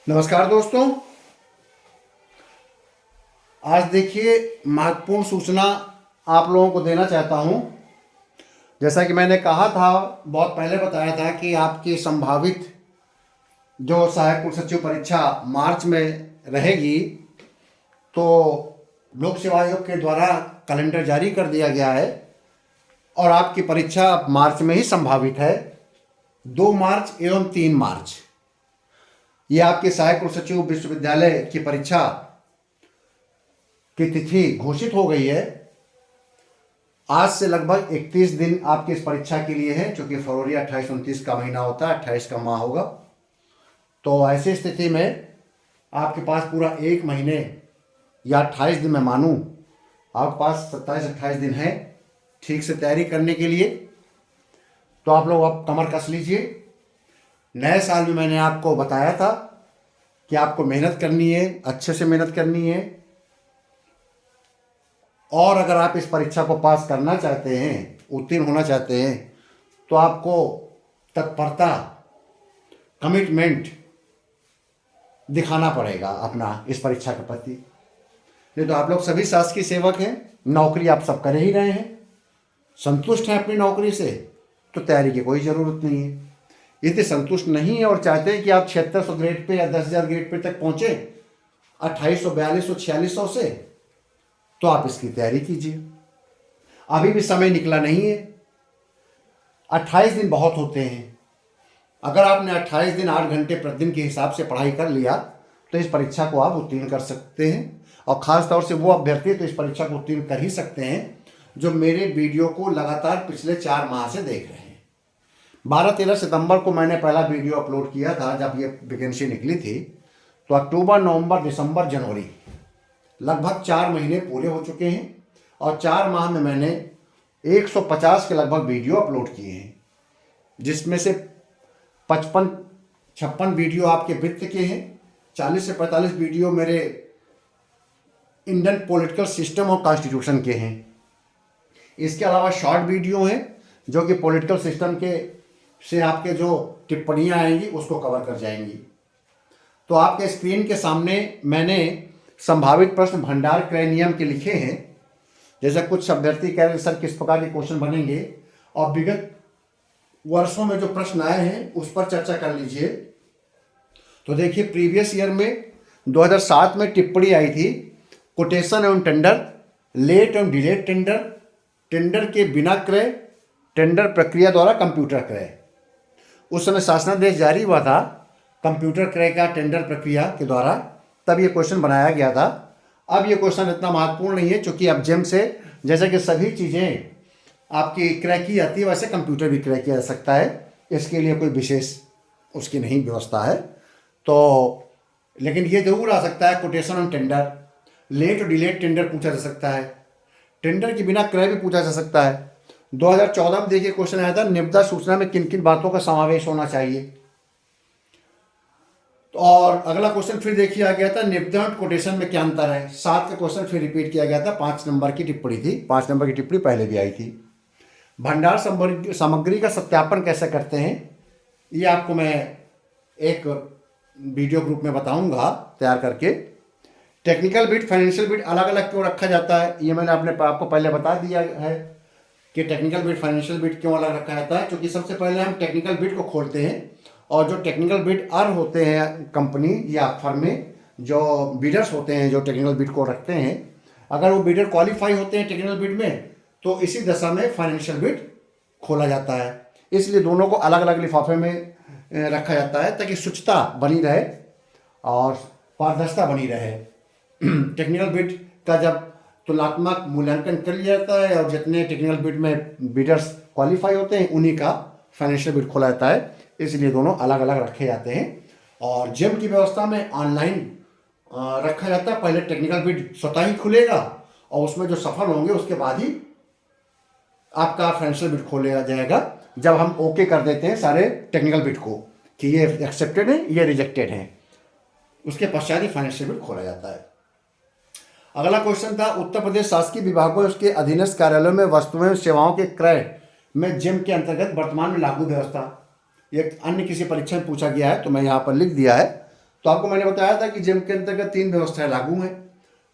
नमस्कार दोस्तों। आज देखिए महत्वपूर्ण सूचना आप लोगों को देना चाहता हूं। जैसा कि मैंने कहा था, बहुत पहले बताया था कि आपकी संभावित जो सहायक कुल सचिव परीक्षा मार्च में रहेगी, तो लोक सेवा आयोग के द्वारा कैलेंडर जारी कर दिया गया है और आपकी परीक्षा मार्च में ही संभावित है। 2 मार्च एवं 3 मार्च ये आपके सहायक कुल सचिव विश्वविद्यालय की परीक्षा की तिथि घोषित हो गई है। आज से लगभग 31 दिन आपकी इस परीक्षा के लिए है, क्योंकि फरवरी 28-29 का महीना होता है, 28 का माह होगा। तो ऐसी स्थिति में आपके पास पूरा 1 महीने या 28 दिन मैं मानूं, आपके पास 27-28 दिन है ठीक से तैयारी करने के लिए। तो आप लोग अब कमर कस लीजिए। नए साल में मैंने आपको बताया था कि आपको मेहनत करनी है, अच्छे से मेहनत करनी है, और अगर आप इस परीक्षा को पास करना चाहते हैं, उत्तीर्ण होना चाहते हैं, तो आपको तत्परता, कमिटमेंट दिखाना पड़ेगा अपना इस परीक्षा के प्रति। नहीं तो आप लोग सभी शासकीय सेवक हैं, नौकरी आप सब कर ही रहे हैं, संतुष्ट हैं अपनी नौकरी से, तो तैयारी की कोई ज़रूरत नहीं है। यदि संतुष्ट नहीं है और चाहते हैं कि आप 7600 ग्रेड पे या 10,000 ग्रेड पे तक पहुँचे 2800, 4200, 4600 से, तो आप इसकी तैयारी कीजिए। अभी भी समय निकला नहीं है। 28 दिन बहुत होते हैं। अगर आपने 28 दिन 8 घंटे प्रतिदिन के हिसाब से पढ़ाई कर लिया, तो इस परीक्षा को आप उत्तीर्ण कर सकते हैं। और ख़ास तौर से वो अभ्यर्थी तो इस परीक्षा को उत्तीर्ण कर ही सकते हैं जो मेरे वीडियो को लगातार पिछले 4 माह से देख रहे हैं। 12-13 सितंबर को मैंने पहला वीडियो अपलोड किया था, जब ये वैकेंसी निकली थी। तो अक्टूबर, नवंबर, दिसंबर, जनवरी लगभग 4 महीने पूरे हो चुके हैं और 4 माह में मैंने 150 के लगभग वीडियो अपलोड किए हैं, जिसमें से 55-56 वीडियो आपके वित्त के हैं, 40 से 45 वीडियो मेरे इंडियन पॉलिटिकल सिस्टम और कॉन्स्टिट्यूशन के हैं। इसके अलावा शॉर्ट वीडियो हैं जो कि पॉलिटिकल सिस्टम के से आपके जो टिप्पणियाँ आएंगी उसको कवर कर जाएंगी। तो आपके स्क्रीन के सामने मैंने संभावित प्रश्न भंडार क्रय नियम के लिखे हैं। जैसे कुछ अभ्यर्थी कह रहे हैं सर किस प्रकार के क्वेश्चन बनेंगे, और विगत वर्षों में जो प्रश्न आए हैं उस पर चर्चा कर लीजिए। तो देखिए, प्रीवियस ईयर में 2007 में टिप्पणी आई थी, कोटेशन एवं टेंडर, लेट एवं डिलेड टेंडर, टेंडर के बिना क्रय, टेंडर प्रक्रिया द्वारा कंप्यूटर क्रय। उस समय शासनादेश जारी हुआ था कंप्यूटर क्रय का टेंडर प्रक्रिया के द्वारा, तब ये क्वेश्चन बनाया गया था। अब ये क्वेश्चन इतना महत्वपूर्ण नहीं है, क्योंकि अब जेम से जैसे कि सभी चीज़ें आपकी क्रय की जाती है, वैसे कंप्यूटर भी क्रय किया जा सकता है। इसके लिए कोई विशेष उसकी नहीं व्यवस्था है। तो लेकिन ये जरूर आ सकता है, कोटेशन ऑन टेंडर, लेट और डिलेड टेंडर पूछा जा सकता है, टेंडर के बिना क्रय भी पूछा जा सकता है। 2014 में देखिए क्वेश्चन आया था, निविदा सूचना में किन किन बातों का समावेश होना चाहिए। और अगला क्वेश्चन फिर देखिए आ गया था, निविदा और कोटेशन में क्या अंतर है। 7 का क्वेश्चन फिर रिपीट किया गया था, 5 नंबर की टिप्पणी थी। 5 नंबर की टिप्पणी पहले भी आई थी। भंडार सामग्री का सत्यापन कैसे करते हैं, ये आपको मैं एक वीडियो ग्रुप में बताऊंगा तैयार करके। टेक्निकल बिट, फाइनेंशियल बिट अलग अलग क्यों रखा जाता है, ये मैंने आपको पहले बता दिया है कि टेक्निकल बिट, फाइनेंशियल बिट क्यों अलग रखा जाता है। क्योंकि सबसे पहले हम टेक्निकल बिट को खोलते हैं, और जो टेक्निकल बिड होते हैं कंपनी या फर्म में, जो बिडर्स होते हैं जो टेक्निकल बिड को रखते हैं, अगर वो बिडर क्वालिफाई होते हैं टेक्निकल बिड में, तो इसी दशा में फाइनेंशियल बिड खोला जाता है। इसलिए दोनों को अलग अलग लिफाफे में रखा जाता है, ताकि शुचिता बनी रहे और पारदर्शिता बनी रहे। टेक्निकल बिड का जब तुलनात्मक मूल्यांकन कर लिया जाता है, और जितने टेक्निकल बिड में बिडर्स क्वालिफाई होते हैं उन्हीं का फाइनेंशियल बिड खोला जाता है। इसलिए दोनों अलग अलग रखे जाते हैं। और जेम की व्यवस्था में ऑनलाइन रखा जाता है। पहले टेक्निकल बिड स्वतः ही खुलेगा, और उसमें जो सफल होंगे उसके बाद ही आपका फाइनेंशियल बिड खोला जाएगा, जब हम ओके कर देते हैं सारे टेक्निकल बिड को कि ये एक्सेप्टेड है, ये रिजेक्टेड है, उसके पश्चात ही फाइनेंशियल बिड खोला जाता है। अगला क्वेश्चन था, उत्तर प्रदेश शासकीय विभागों और उसके अधीनस्थ कार्यालयों में वस्तुएं और सेवाओं के क्रय में जेम के अंतर्गत वर्तमान में लागू व्यवस्था। एक अन्य किसी परीक्षा में पूछा गया है, तो मैं यहाँ पर लिख दिया है। तो आपको मैंने बताया था कि जिम के अंतर्गत 3 व्यवस्थाएं लागू हैं।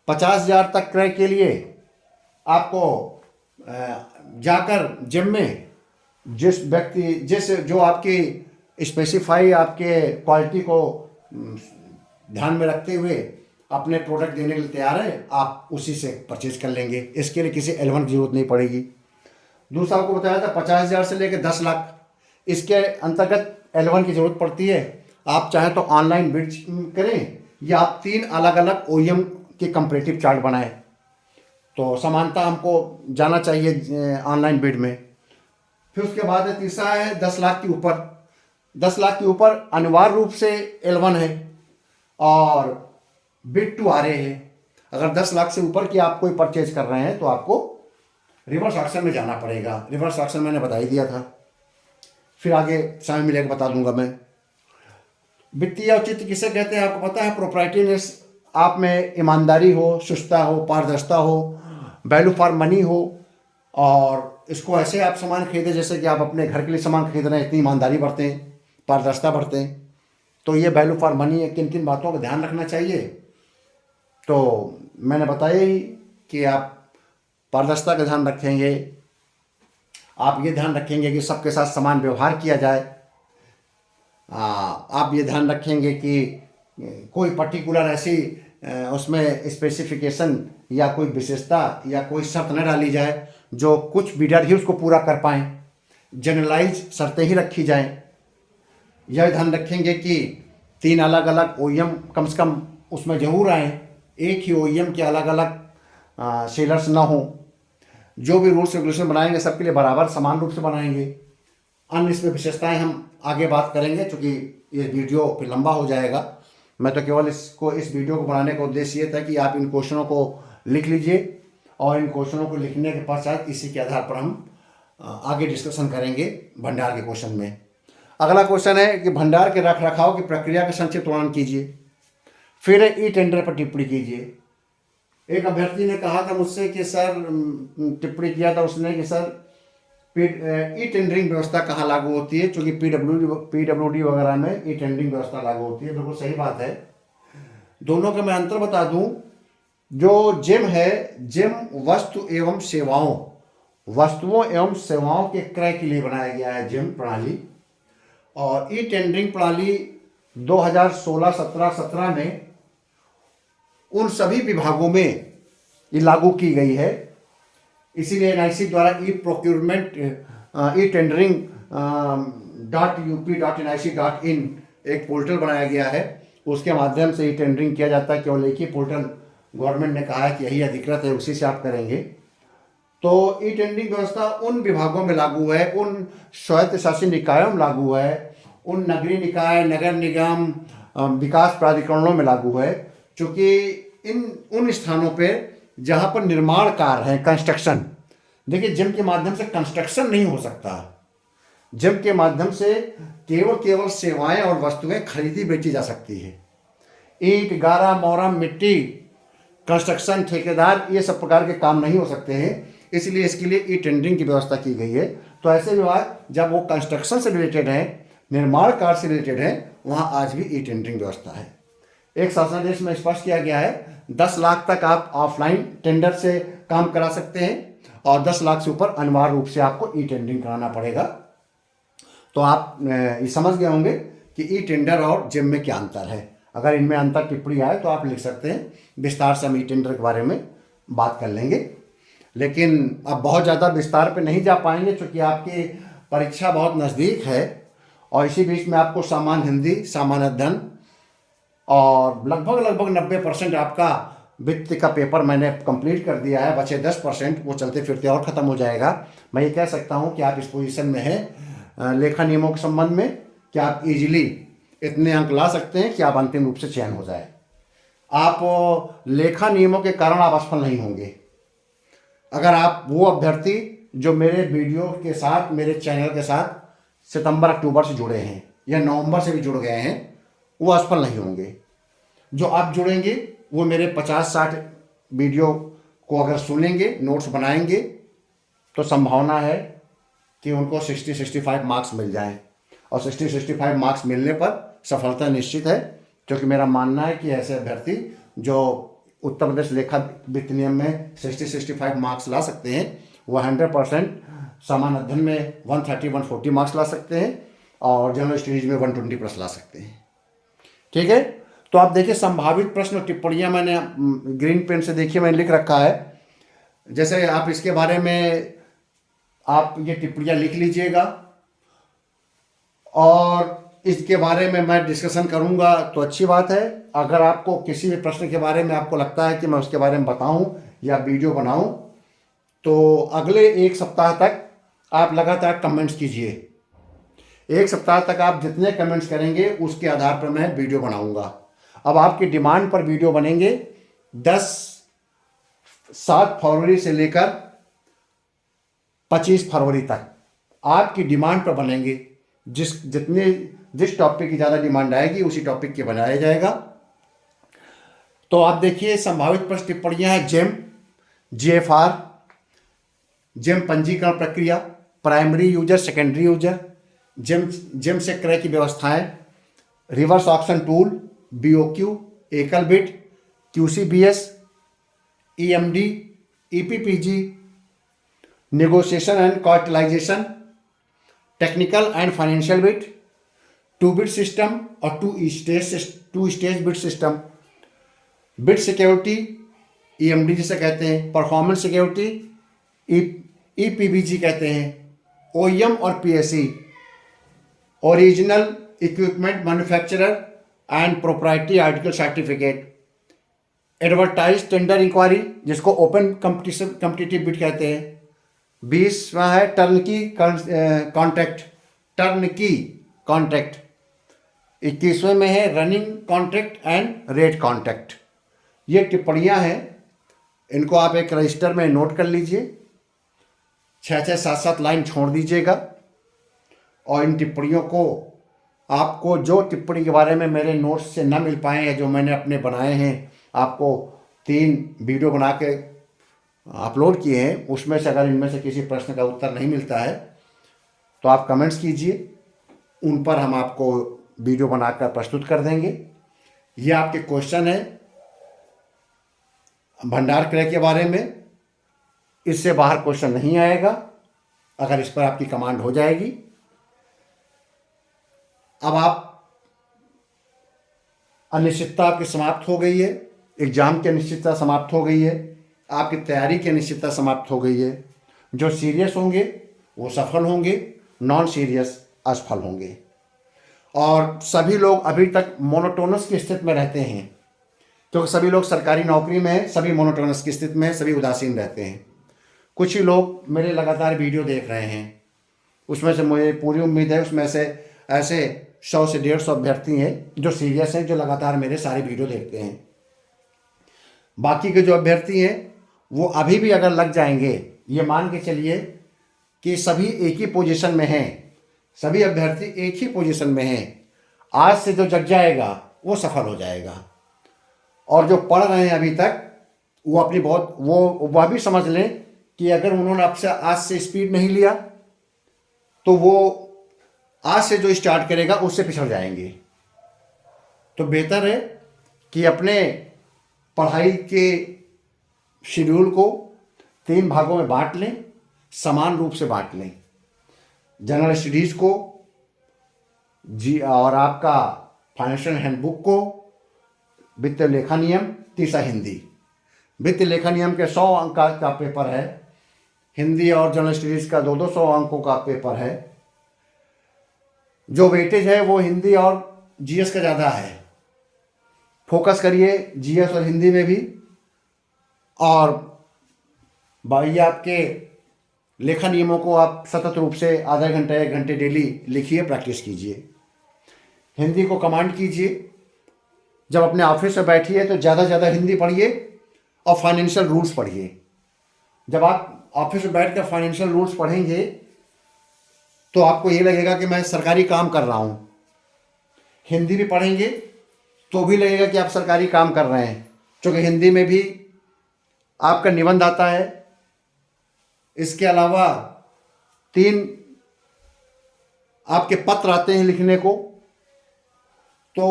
50,000 तक क्रय के लिए आपको जाकर जिम में जिस जो आपकी स्पेसिफाई आपके क्वालिटी को ध्यान में रखते हुए अपने प्रोडक्ट देने के लिए तैयार है, आप उसी से परचेज कर लेंगे। इसके लिए किसी L1 की जरूरत नहीं पड़ेगी। दूसरा आपको बताया था 50,000 से लेकर 10 लाख, इसके अंतर्गत L1 की जरूरत पड़ती है। आप चाहे तो ऑनलाइन बिड करें या आप 3 अलग अलग OEM के कंपैरेटिव चार्ट बनाएं, तो समानता हमको जाना चाहिए ऑनलाइन बिड में। फिर उसके बाद तीसरा है 10 लाख के ऊपर। 10 लाख के ऊपर अनिवार्य रूप से L1 है और बिड टू RA है। अगर 10 लाख से ऊपर की आप कोई परचेज कर रहे हैं तो आपको रिवर्स ऑक्शन में जाना पड़ेगा। रिवर्स ऑक्शन मैंने बता ही दिया था, फिर आगे समय मिलेगा बता दूंगा मैं। वित्तीय औचित्य किसे कहते हैं आपको पता है? प्रोप्राइटरीनेस, आप में ईमानदारी हो, शुद्धता हो, पारदर्शिता हो, वैल्यू फॉर मनी हो, और इसको ऐसे आप सामान खरीदें जैसे कि आप अपने घर के लिए सामान खरीद रहे हैं, इतनी ईमानदारी बरतें, पारदर्शिता बरतें। तो ये वैल्यू फॉर मनी है, किन किन बातों का ध्यान रखना चाहिए तो मैंने बताया ही कि आप पारदर्शिता का ध्यान रखेंगे, आप ये ध्यान रखेंगे कि सबके साथ समान व्यवहार किया जाए, आप ये ध्यान रखेंगे कि कोई पर्टिकुलर ऐसी उसमें स्पेसिफिकेशन या कोई विशेषता या कोई शर्त न डाली जाए जो कुछ बिडर ही उसको पूरा कर पाएँ, जनरलाइज शर्तें ही रखी जाएं। यह ध्यान रखेंगे कि 3 अलग अलग OEM कम से कम उसमें जरूर आएँ, एक ही OEM के अलग अलग सेलर्स ना हो। जो भी रूल्स रेगुलेशन बनाएंगे सबके लिए बराबर समान रूप से बनाएंगे। अन्य इसमें विशेषताएं हम आगे बात करेंगे, क्योंकि ये वीडियो फिर लंबा हो जाएगा। मैं तो केवल इस वीडियो को बनाने का उद्देश्य ये था कि आप इन क्वेश्चनों को लिख लीजिए और इन क्वेश्चनों को लिखने के पश्चात इसी के आधार पर हम आगे डिस्कशन करेंगे भंडार के क्वेश्चन में। अगला क्वेश्चन है कि भंडार के रख रखाव की प्रक्रिया का संक्षिप्त वर्णन कीजिए, फिर टेंडर पर टिप्पणी कीजिए। एक अभ्यर्थी ने कहा था मुझसे कि सर, टिप्पणी किया था उसने कि सर टेंडरिंग व्यवस्था कहाँ लागू होती है, क्योंकि PWD वगैरह में टेंडरिंग व्यवस्था लागू होती है। बिल्कुल सही बात है। दोनों का मैं अंतर बता दूं, जो जिम है, जिम वस्तुओं एवं सेवाओं के क्रय के लिए बनाया गया है जिम प्रणाली, और टेंडरिंग प्रणाली 2016-17 में उन सभी विभागों में ये लागू की गई है। इसीलिए NIC द्वारा प्रोक्योरमेंट टेंडरिंग .up.nic.in एक पोर्टल बनाया गया है। उसके माध्यम से टेंडरिंग किया जाता है। केवल एक ही पोर्टल गवर्नमेंट ने कहा है कि यही अधिकृत है, उसी से आप करेंगे। तो टेंडरिंग व्यवस्था उन विभागों में लागू है, उन स्वायत्त शासी निकायों में लागू है, उन नगरीय निकाय, नगर निगम, विकास प्राधिकरणों में लागू है। क्योंकि उन स्थानों पे जहाँ पर निर्माण कार्य है, कंस्ट्रक्शन, देखिए जिम के माध्यम से कंस्ट्रक्शन नहीं हो सकता। जिम के माध्यम से केवल सेवाएं और वस्तुएं खरीदी बेची जा सकती है। ईंट, गारा, मोरम, मिट्टी, कंस्ट्रक्शन, ठेकेदार, ये सब प्रकार के काम नहीं हो सकते हैं। इसलिए इसके लिए टेंडरिंग की व्यवस्था की गई है। तो ऐसे विभाग जब वो कंस्ट्रक्शन से रिलेटेड है, निर्माण कार्य से रिलेटेड है, वहाँ आज भी टेंडरिंग व्यवस्था है। एक शासनादेश में स्पष्ट किया गया है 10 लाख तक आप ऑफलाइन टेंडर से काम करा सकते हैं और 10 लाख से ऊपर अनिवार्य रूप से आपको टेंडरिंग कराना पड़ेगा। तो आप ये समझ गए होंगे कि टेंडर और जिम में क्या अंतर है। अगर इनमें अंतर टिप्पणी आए तो आप लिख सकते हैं, विस्तार से हम टेंडर के बारे में बात कर लेंगे। लेकिन अब बहुत ज़्यादा विस्तार पे नहीं जा पाएंगे क्योंकि आपकी परीक्षा बहुत नज़दीक है और इसी बीच में आपको सामान्य हिंदी, सामान्य अध्ययन और लगभग 90% आपका वित्त का पेपर मैंने कंप्लीट कर दिया है। बचे 10%, वो चलते फिरते और ख़त्म हो जाएगा। मैं ये कह सकता हूँ कि आप इस पोजीशन में हैं लेखा नियमों के संबंध में कि आप इजीली इतने अंक ला सकते हैं कि आप अंतिम रूप से चयन हो जाए। आप लेखा नियमों के कारण आप असफल नहीं होंगे। अगर आप वो अभ्यर्थी जो मेरे वीडियो के साथ, मेरे चैनल के साथ सितंबर-अक्टूबर से जुड़े हैं या नवंबर से भी जुड़ गए हैं, वो असफल नहीं होंगे। जो आप जुड़ेंगे वो मेरे 50-60 वीडियो को अगर सुनेंगे, नोट्स बनाएंगे, तो संभावना है कि उनको 60-65 मार्क्स मिल जाएं। और 60-65 मार्क्स मिलने पर सफलता निश्चित है, क्योंकि मेरा मानना है कि ऐसे अभ्यर्थी जो उत्तर प्रदेश लेखा वित्त नियम में 60-65 मार्क्स ला सकते हैं, वो 100% सामान्य अध्ययन में 130-140 मार्क्स ला सकते हैं और जनरल स्टडीज में 120 प्लस ला सकते हैं। ठीक है, तो आप देखिए संभावित प्रश्न और टिप्पणियां मैंने ग्रीन पेन से देखिए मैंने लिख रखा है। जैसे आप इसके बारे में आप ये टिप्पणियां लिख लीजिएगा और इसके बारे में मैं डिस्कशन करूंगा तो अच्छी बात है। अगर आपको किसी भी प्रश्न के बारे में आपको लगता है कि मैं उसके बारे में बताऊं या वीडियो बनाऊं तो अगले एक सप्ताह तक आप लगातार कमेंट्स कीजिए। एक सप्ताह तक आप जितने कमेंट्स करेंगे उसके आधार पर मैं वीडियो बनाऊंगा। अब आपकी डिमांड पर वीडियो बनेंगे 7 फरवरी से लेकर 25 फरवरी तक आपकी डिमांड पर बनेंगे। जिस टॉपिक की ज़्यादा डिमांड आएगी उसी टॉपिक के बनाया जाएगा। तो आप देखिए संभावित प्रश्न टिप्पणियां हैं जेम, जीएफआर, जेम पंजीकरण प्रक्रिया, primary user, secondary user, GeM से क्रय की व्यवस्थाएं, रिवर्स ऑक्शन टूल, बीओक्यू, एकल bid, QCBS, EMD, EPPG, negotiation and costlisation, technical and financial bid, 2 bid system और 2 stage bid system, bid security, EMD जिसे कहते हैं, परफॉर्मेंस सिक्योरिटी, ईपीबीजी कहते हैं, ओईएम और PSE, original equipment manufacturer and proprietary article certificate, advertise tender inquiry जिसको open competitive bid कहते हैं, 20वां है टर्नकी कॉन्ट्रैक्ट, 21वें में है running contract and rate contract. ये टिप्पणियां हैं, इनको आप एक रजिस्टर में नोट कर लीजिए, 6-6, 7-7 लाइन छोड़ दीजिएगा और इन टिप्पणियों को आपको जो टिप्पणी के बारे में मेरे नोट्स से ना मिल पाए या जो मैंने अपने बनाए हैं आपको 3 वीडियो बना के अपलोड किए हैं, उसमें से अगर इनमें से किसी प्रश्न का उत्तर नहीं मिलता है तो आप कमेंट्स कीजिए, उन पर हम आपको वीडियो बनाकर प्रस्तुत कर देंगे। ये आपके क्वेश्चन है भंडार क्रय के बारे में, इससे बाहर क्वेश्चन नहीं आएगा अगर इस पर आपकी कमांड हो जाएगी। अब आप अनिश्चितता आपकी समाप्त हो गई है, एग्जाम की अनिश्चितता समाप्त हो गई है, आपकी तैयारी की अनिश्चितता समाप्त हो गई है। जो सीरियस होंगे वो सफल होंगे, नॉन सीरियस असफल होंगे। और सभी लोग अभी तक मोनोटोनस की स्थिति में रहते हैं क्योंकि सभी लोग सरकारी नौकरी में हैं, सभी मोनोटोनस की स्थिति में हैं, सभी उदासीन रहते हैं। कुछ ही लोग मेरे लगातार वीडियो देख रहे हैं, उसमें से मुझे पूरी उम्मीद है उसमें से ऐसे 100 से 150 अभ्यर्थी हैं जो सीरियस हैं, जो लगातार मेरे सारे वीडियो देखते हैं। बाकी के जो अभ्यर्थी हैं वो अभी भी अगर लग जाएंगे, ये मान के चलिए कि सभी एक ही पोजीशन में हैं, सभी अभ्यर्थी एक ही पोजीशन में हैं, आज से जो जग जाएगा वो सफल हो जाएगा। और जो पढ़ रहे हैं अभी तक वो अपनी बहुत वह भी समझ लें कि अगर उन्होंने आपसे आज से स्पीड नहीं लिया तो वो आज से जो स्टार्ट करेगा उससे पिछड़ जाएंगे। तो बेहतर है कि अपने पढ़ाई के शेड्यूल को 3 भागों में बांट लें, समान रूप से बांट लें। जनरल स्टडीज़ को और आपका फाइनेंशियल हैंडबुक को, वित्त लेखा नियम, तीसरा हिंदी। वित्त लेखा नियम के 100 अंक का पेपर है, हिंदी और जनरल स्टडीज़ का 200 अंकों का पेपर है। जो वेटेज है वो हिंदी और जीएस का ज़्यादा है। फोकस करिए जीएस और हिंदी में भी। और भाई आपके लेखा नियमों को आप सतत रूप से आधा घंटा 1 घंटे डेली लिखिए, प्रैक्टिस कीजिए। हिंदी को कमांड कीजिए। जब अपने ऑफिस में बैठिए तो ज़्यादा से ज़्यादा हिंदी पढ़िए और फाइनेंशियल रूल्स पढ़िए। जब आप ऑफिस में बैठ कर फाइनेंशियल रूल्स पढ़ेंगे तो आपको ये लगेगा कि मैं सरकारी काम कर रहा हूँ। हिंदी भी पढ़ेंगे तो भी लगेगा कि आप सरकारी काम कर रहे हैं, क्योंकि हिंदी में भी आपका निबंध आता है। इसके अलावा 3 आपके पत्र आते हैं लिखने को, तो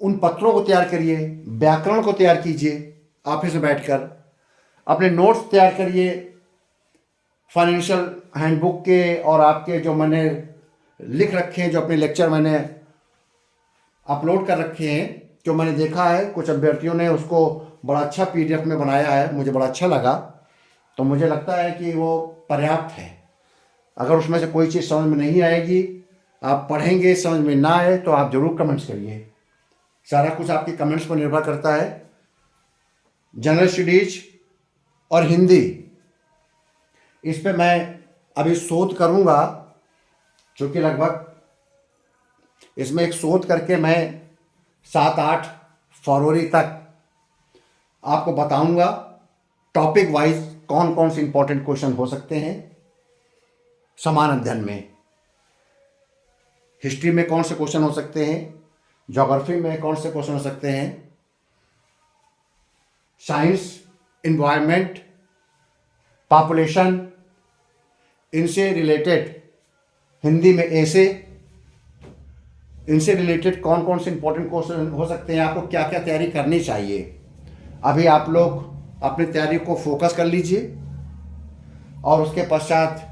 उन पत्रों को तैयार करिए, व्याकरण को तैयार कीजिए ऑफिस में बैठकर, अपने नोट्स तैयार करिए फाइनेंशियल हैंडबुक के, और आपके जो मैंने लिख रखे हैं, जो अपने लेक्चर मैंने अपलोड कर रखे हैं, जो मैंने देखा है कुछ अभ्यर्थियों ने उसको बड़ा अच्छा PDF में बनाया है, मुझे बड़ा अच्छा लगा। तो मुझे लगता है कि वो पर्याप्त है। अगर उसमें से कोई चीज़ समझ में नहीं आएगी, आप पढ़ेंगे समझ में ना आए तो आप ज़रूर कमेंट्स करिए। सारा कुछ आपके कमेंट्स पर निर्भर करता है। जनरल स्टडीज और हिंदी, इस पे मैं अभी शोध करूँगा, क्योंकि लगभग इसमें एक शोध करके मैं 7-8 फरवरी तक आपको बताऊंगा टॉपिक वाइज कौन कौन से इंपॉर्टेंट क्वेश्चन हो सकते हैं समान अध्ययन में। हिस्ट्री में कौन से क्वेश्चन हो सकते हैं, ज्योग्राफी में कौन से क्वेश्चन हो सकते हैं, साइंस, इन्वायरमेंट, पॉपुलेशन, इनसे रिलेटेड हिंदी में ऐसे, इनसे रिलेटेड कौन कौन से इंपॉर्टेंट क्वेश्चन हो सकते हैं, आपको क्या क्या तैयारी करनी चाहिए। अभी आप लोग अपनी तैयारी को फोकस कर लीजिए, और उसके पश्चात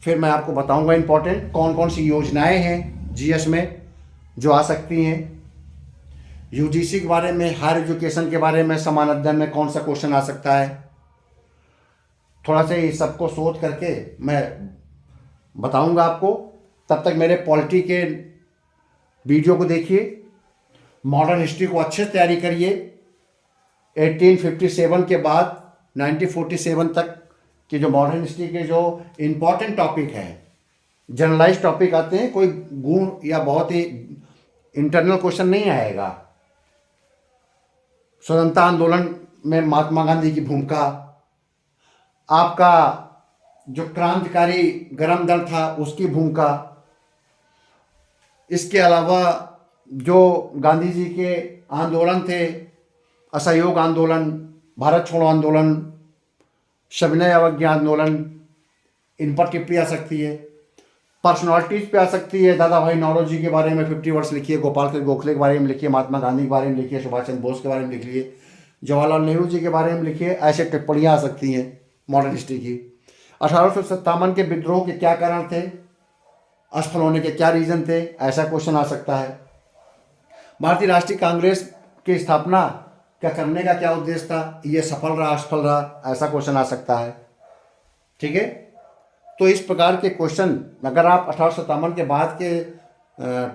फिर मैं आपको बताऊंगा इंपॉर्टेंट कौन कौन सी योजनाएं हैं GS में जो आ सकती हैं। UGC के बारे में, हायर एजुकेशन के बारे में, समान अध्ययन में कौन सा क्वेश्चन आ सकता है, थोड़ा सा ये सबको शोध करके मैं बताऊंगा आपको। तब तक मेरे पॉलिटी के वीडियो को देखिए, मॉडर्न हिस्ट्री को अच्छे से तैयारी करिए। 1857 के बाद 1947 तक के जो मॉडर्न हिस्ट्री के जो इम्पोर्टेंट टॉपिक हैं, जनरलाइज टॉपिक आते हैं, कोई गुण या बहुत ही इंटरनल क्वेश्चन नहीं आएगा। स्वतंत्रता आंदोलन में महात्मा गांधी की भूमिका, आपका जो क्रांतिकारी गरम दल था उसकी भूमिका, इसके अलावा जो गांधी जी के आंदोलन थे, असहयोग आंदोलन, भारत छोड़ो आंदोलन, सविनय अवज्ञा आंदोलन, इन पर टिप्पणी आ सकती है। पर्सनालिटीज पे आ सकती है, दादा भाई नौरोजी के बारे में 50 वर्ड्स लिखिए, गोपाल कृष्ण गोखले के बारे में लिखिए, महात्मा गांधी के बारे में लिखिए, सुभाष चंद्र बोस के बारे में लिखिए, जवाहरलाल नेहरू जी के बारे में लिखिए। ऐसे टिप्पणियाँ आ सकती हैं मॉडर्न हिस्ट्री की। 1857 के विद्रोह के क्या कारण थे, असफल होने के क्या रीज़न थे, ऐसा क्वेश्चन आ सकता है। भारतीय राष्ट्रीय कांग्रेस की स्थापना क्या करने का क्या उद्देश्य था, ये सफल रहा असफल रहा, ऐसा क्वेश्चन आ सकता है। ठीक है, तो इस प्रकार के क्वेश्चन अगर आप 1857 के बाद के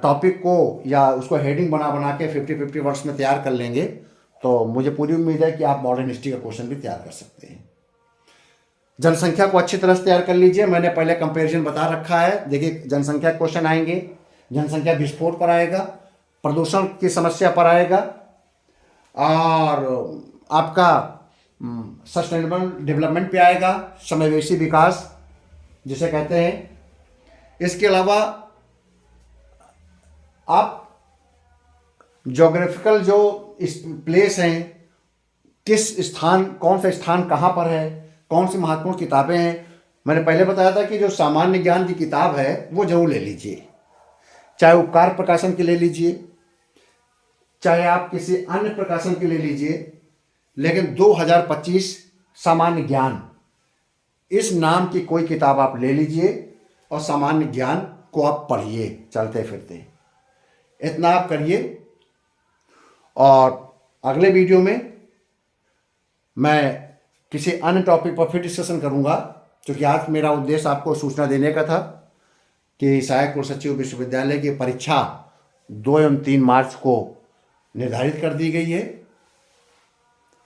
टॉपिक को या उसको हेडिंग बना बना के 50-50 वर्ड्स में तैयार कर लेंगे तो मुझे पूरी उम्मीद है कि आप मॉडर्न हिस्ट्री का क्वेश्चन भी तैयार कर सकते हैं। जनसंख्या को अच्छी तरह से तैयार कर लीजिए, मैंने पहले कंपैरिजन बता रखा है। देखिए, जनसंख्या क्वेश्चन आएंगे, जनसंख्या विस्फोट पर आएगा, प्रदूषण की समस्या पर आएगा, और आपका सस्टेनेबल डेवलपमेंट पे आएगा, समावेशी विकास जिसे कहते हैं। इसके अलावा आप ज्योग्राफिकल जो इस प्लेस हैं, किस स्थान, कौन सा स्थान कहाँ पर है, कौन सी महत्वपूर्ण किताबें हैं, मैंने पहले बताया था कि जो सामान्य ज्ञान की किताब है वो जरूर ले लीजिए, चाहे उपकार प्रकाशन की ले लीजिए, चाहे आप किसी अन्य प्रकाशन की ले लीजिए, लेकिन 2025 सामान्य ज्ञान इस नाम की कोई किताब आप ले लीजिए और सामान्य ज्ञान को आप पढ़िए चलते फिरते। इतना आप करिए, और अगले वीडियो में मैं किसी अन्य टॉपिक पर फिर डिस्कशन करूंगा, क्योंकि आज मेरा उद्देश्य आपको सूचना देने का था कि सहायक कुलसचिव विश्वविद्यालय की परीक्षा 2 एवं 3 मार्च को निर्धारित कर दी गई है,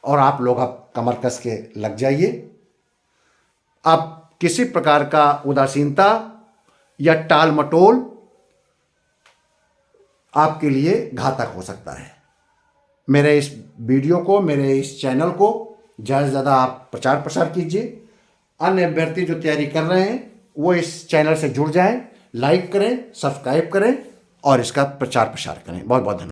और आप लोग अब कमर कस के लग जाइए। अब किसी प्रकार का उदासीनता या टाल मटोल आपके लिए घातक हो सकता है। मेरे इस वीडियो को, मेरे इस चैनल को ज़्यादा से ज़्यादा आप प्रचार प्रसार कीजिए। अन्य अभ्यर्थी जो तैयारी कर रहे हैं वो इस चैनल से जुड़ जाएं, लाइक करें, सब्सक्राइब करें और इसका प्रचार प्रसार करें। बहुत बहुत धन्यवाद।